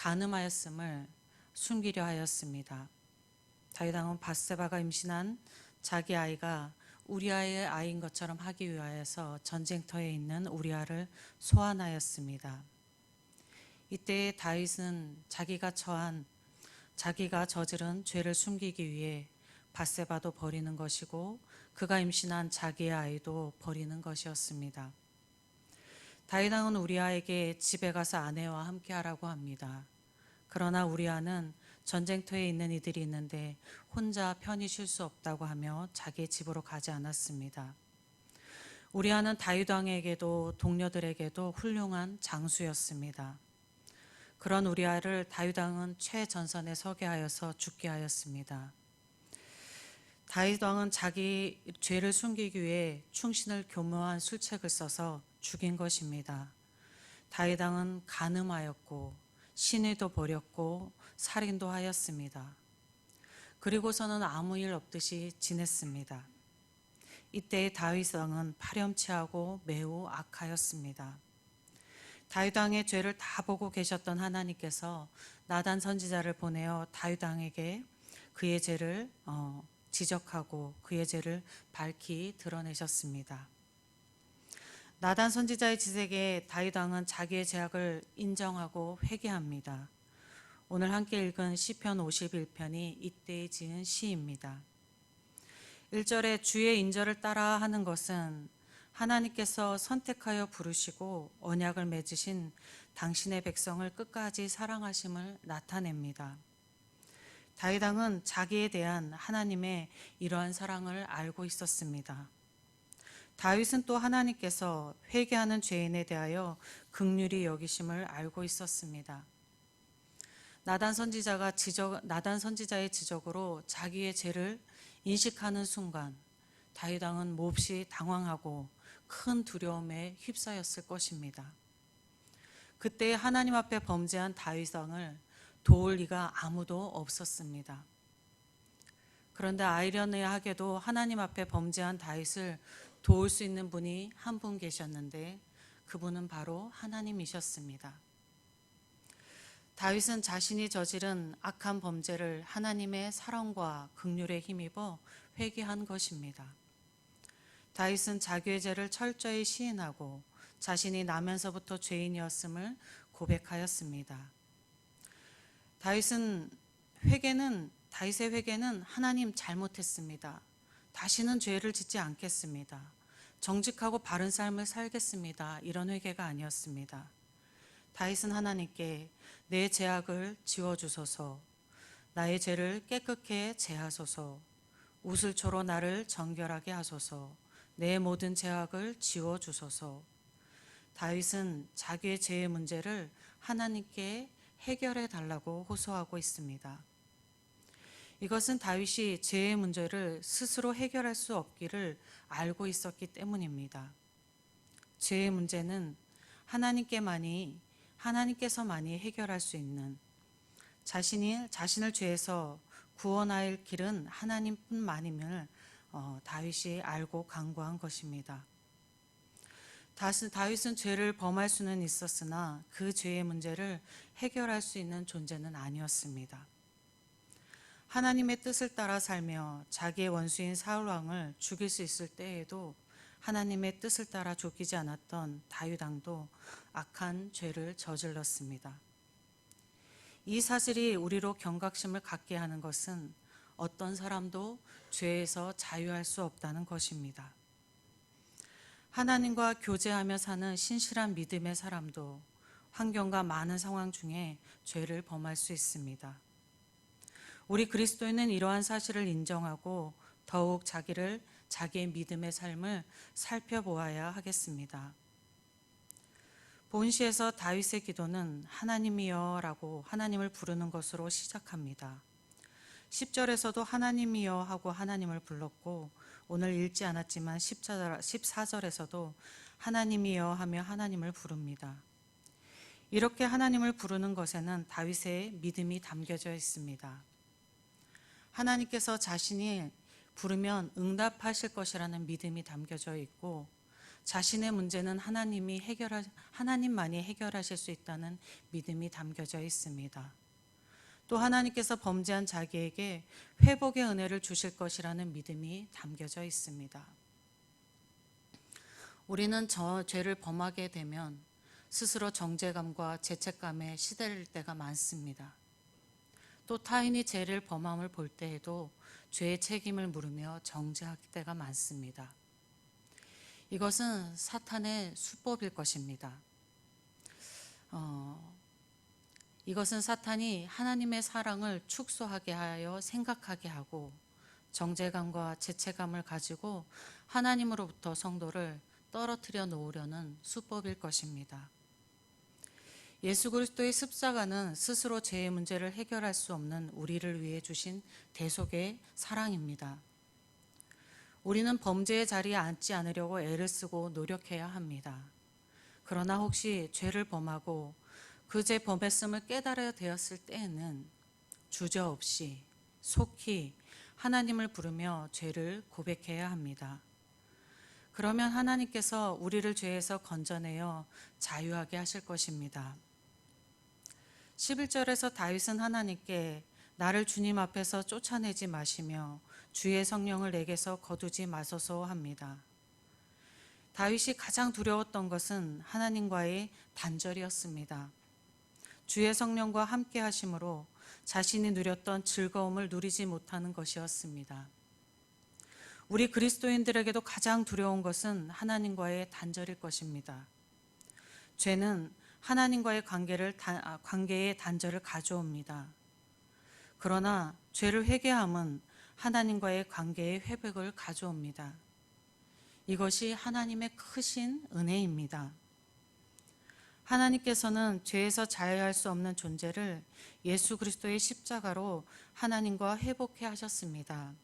간음하였음을 숨기려 하였습니다. 다윗 왕은 밧세바가 임신한 자기 아이가 우리아의 아이인 것처럼 하기 위하여서 전쟁터에 있는 우리아를 소환하였습니다. 이때 다윗은 자기가 저지른 죄를 숨기기 위해 밧세바도 버리는 것이고 그가 임신한 자기의 아이도 버리는 것이었습니다. 다윗 왕은 우리아에게 집에 가서 아내와 함께 하라고 합니다. 그러나 우리아는 전쟁터에 있는 이들이 있는데 혼자 편히 쉴 수 없다고 하며 자기의 집으로 가지 않았습니다. 우리아는 다윗 왕에게도 동료들에게도 훌륭한 장수였습니다. 그런 우리아를 다윗 왕은 최전선에 서게 하여서 죽게 하였습니다. 다윗 왕은 자기 죄를 숨기기 위해 충신을 교묘한 술책을 써서 죽인 것입니다. 다윗 왕은 간음하였고 신의도 버렸고 살인도 하였습니다. 그리고서는 아무 일 없듯이 지냈습니다. 이때 다윗 왕은 파렴치하고 매우 악하였습니다. 다윗 왕의 죄를 다 보고 계셨던 하나님께서 나단 선지자를 보내어 다윗 왕에게 그의 죄를 지적하고 그의 죄를 밝히 드러내셨습니다. 나단 선지자의 지적에 다윗 왕은 자기의 죄악을 인정하고 회개합니다. 오늘 함께 읽은 시편 51편이 이때에 지은 시입니다. 1절에 주의 인절을 따라 하는 것은 하나님께서 선택하여 부르시고 언약을 맺으신 당신의 백성을 끝까지 사랑하심을 나타냅니다. 다윗 왕은 자기에 대한 하나님의 이러한 사랑을 알고 있었습니다. 다윗은 또 하나님께서 회개하는 죄인에 대하여 긍휼히 여기심을 알고 있었습니다. 나단 선지자의 지적으로 자기의 죄를 인식하는 순간 다윗 왕은 몹시 당황하고 큰 두려움에 휩싸였을 것입니다. 그때 하나님 앞에 범죄한 다윗 왕을 도울 리가 아무도 없었습니다. 그런데 아이러니하게도 하나님 앞에 범죄한 다윗을 도울 수 있는 분이 한 분 계셨는데 그분은 바로 하나님이셨습니다. 다윗은 자신이 저지른 악한 범죄를 하나님의 사랑과 긍휼에 힘입어 회개한 것입니다. 다윗은 자기의 죄를 철저히 시인하고 자신이 나면서부터 죄인이었음을 고백하였습니다. 다윗의 회개는 하나님 잘못했습니다. 다시는 죄를 짓지 않겠습니다. 정직하고 바른 삶을 살겠습니다. 이런 회개가 아니었습니다. 다윗은 하나님께 내 죄악을 지워주소서, 나의 죄를 깨끗게 제하소서, 우슬초로 나를 정결하게 하소서, 내 모든 죄악을 지워주소서. 다윗은 자기의 죄의 문제를 하나님께 해결해 달라고 호소하고 있습니다. 이것은 다윗이 죄의 문제를 스스로 해결할 수 없기를 알고 있었기 때문입니다. 죄의 문제는 하나님께서만이 해결할 수 있는, 자신을 죄에서 구원할 길은 하나님뿐만임을 다윗이 알고 간구한 것입니다. 다윗은 죄를 범할 수는 있었으나 그 죄의 문제를 해결할 수 있는 존재는 아니었습니다. 하나님의 뜻을 따라 살며 자기의 원수인 사울 왕을 죽일 수 있을 때에도 하나님의 뜻을 따라 쫓기지 않았던 다윗 왕도 악한 죄를 저질렀습니다. 이 사실이 우리로 경각심을 갖게 하는 것은 어떤 사람도 죄에서 자유할 수 없다는 것입니다. 하나님과 교제하며 사는 신실한 믿음의 사람도 환경과 많은 상황 중에 죄를 범할 수 있습니다. 우리 그리스도인은 이러한 사실을 인정하고 더욱 자기의 믿음의 삶을 살펴보아야 하겠습니다. 본시에서 다윗의 기도는 하나님이여 라고 하나님을 부르는 것으로 시작합니다. 10절에서도 하나님이여 하고 하나님을 불렀고 오늘 읽지 않았지만 14절에서도 하나님이여 하며 하나님을 부릅니다. 이렇게 하나님을 부르는 것에는 다윗의 믿음이 담겨져 있습니다. 하나님께서 자신이 부르면 응답하실 것이라는 믿음이 담겨져 있고 자신의 문제는 하나님만이 해결하실 수 있다는 믿음이 담겨져 있습니다. 또 하나님께서 범죄한 자기에게 회복의 은혜를 주실 것이라는 믿음이 담겨져 있습니다. 우리는 죄를 범하게 되면 스스로 정죄감과 죄책감에 시달릴 때가 많습니다. 또 타인이 죄를 범함을 볼 때에도 죄의 책임을 물으며 정죄할 때가 많습니다. 이것은 사탄의 수법일 것입니다. 이것은 사탄이 하나님의 사랑을 축소하게 하여 생각하게 하고 정죄감과 죄책감을 가지고 하나님으로부터 성도를 떨어뜨려 놓으려는 수법일 것입니다. 예수 그리스도의 십자가는 스스로 죄의 문제를 해결할 수 없는 우리를 위해 주신 대속의 사랑입니다. 우리는 범죄의 자리에 앉지 않으려고 애를 쓰고 노력해야 합니다. 그러나 혹시 죄를 범하고 그 죄 범했음을 깨달아 되었을 때에는 주저없이 속히 하나님을 부르며 죄를 고백해야 합니다. 그러면 하나님께서 우리를 죄에서 건져내어 자유하게 하실 것입니다. 11절에서 다윗은 하나님께 나를 주님 앞에서 쫓아내지 마시며 주의 성령을 내게서 거두지 마소서 합니다. 다윗이 가장 두려웠던 것은 하나님과의 단절이었습니다. 주의 성령과 함께 하심으로 자신이 누렸던 즐거움을 누리지 못하는 것이었습니다. 우리 그리스도인들에게도 가장 두려운 것은 하나님과의 단절일 것입니다. 죄는 하나님과의 관계의 단절을 가져옵니다. 그러나 죄를 회개함은 하나님과의 관계의 회복을 가져옵니다. 이것이 하나님의 크신 은혜입니다. 하나님께서는 죄에서 자유할 수 없는 존재를 예수 그리스도의 십자가로 하나님과 회복해 하셨습니다.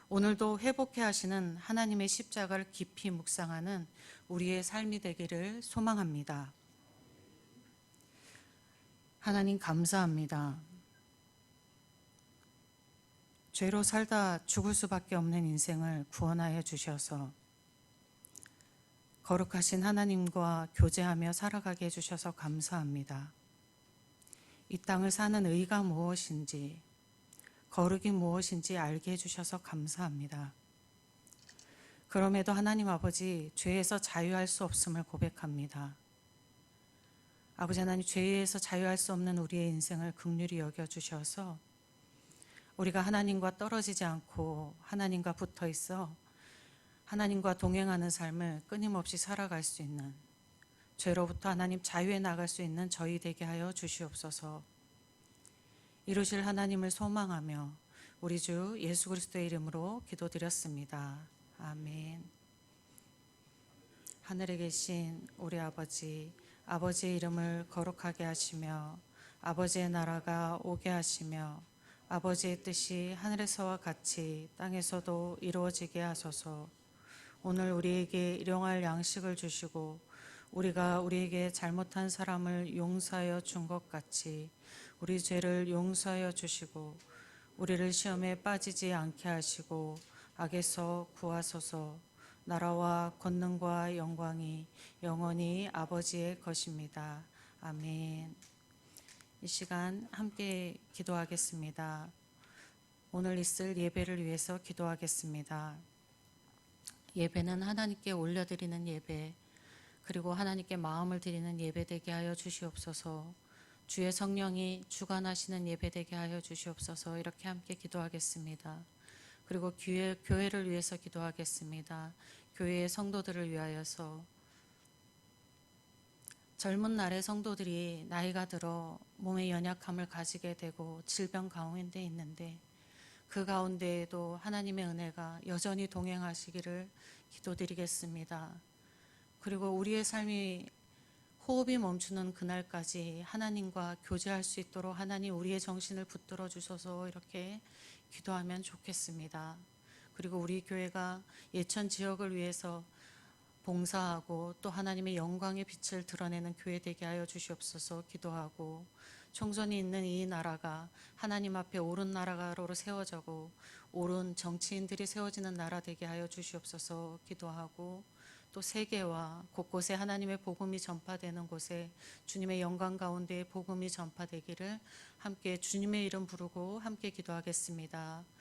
오늘도 회복해 하시는 하나님의 십자가를 깊이 묵상하는 우리의 삶이 되기를 소망합니다. 하나님 감사합니다. 죄로 살다 죽을 수밖에 없는 인생을 구원하여 주셔서 거룩하신 하나님과 교제하며 살아가게 해주셔서 감사합니다. 이 땅을 사는 의가 무엇인지, 거룩이 무엇인지 알게 해주셔서 감사합니다. 그럼에도 하나님 아버지, 죄에서 자유할 수 없음을 고백합니다. 아버지 하나님, 죄에서 자유할 수 없는 우리의 인생을 긍휼히 여겨주셔서 우리가 하나님과 떨어지지 않고 하나님과 붙어 있어 하나님과 동행하는 삶을 끊임없이 살아갈 수 있는, 죄로부터 하나님 자유해 나갈 수 있는 저희 되게 하여 주시옵소서. 이루실 하나님을 소망하며 우리 주 예수 그리스도의 이름으로 기도드렸습니다. 아멘. 하늘에 계신 우리 아버지, 아버지의 이름을 거룩하게 하시며 아버지의 나라가 오게 하시며 아버지의 뜻이 하늘에서와 같이 땅에서도 이루어지게 하소서. 오늘 우리에게 일용할 양식을 주시고 우리가 우리에게 잘못한 사람을 용서하여 준 것 같이 우리 죄를 용서하여 주시고 우리를 시험에 빠지지 않게 하시고 악에서 구하소서. 나라와 권능과 영광이 영원히 아버지의 것입니다. 아멘. 이 시간 함께 기도하겠습니다. 오늘 있을 예배를 위해서 기도하겠습니다. 예배는 하나님께 올려드리는 예배, 그리고 하나님께 마음을 드리는 예배 되게 하여 주시옵소서. 주의 성령이 주관하시는 예배 되게 하여 주시옵소서. 이렇게 함께 기도하겠습니다. 그리고 교회를 위해서 기도하겠습니다. 교회의 성도들을 위하여서 젊은 날의 성도들이 나이가 들어 몸의 연약함을 가지게 되고 질병 가운데 있는데 그 가운데에도 하나님의 은혜가 여전히 동행하시기를 기도드리겠습니다. 그리고 우리의 삶이 호흡이 멈추는 그날까지 하나님과 교제할 수 있도록 하나님 우리의 정신을 붙들어 주셔서 이렇게 기도하면 좋겠습니다. 그리고 우리 교회가 예천 지역을 위해서 봉사하고 또 하나님의 영광의 빛을 드러내는 교회 되게 하여 주시옵소서 기도하고, 총선이 있는 이 나라가 하나님 앞에 옳은 나라로 세워지고 옳은 정치인들이 세워지는 나라 되게 하여 주시옵소서 기도하고, 또 세계와 곳곳에 하나님의 복음이 전파되는 곳에 주님의 영광 가운데 복음이 전파되기를 함께 주님의 이름 부르고 함께 기도하겠습니다.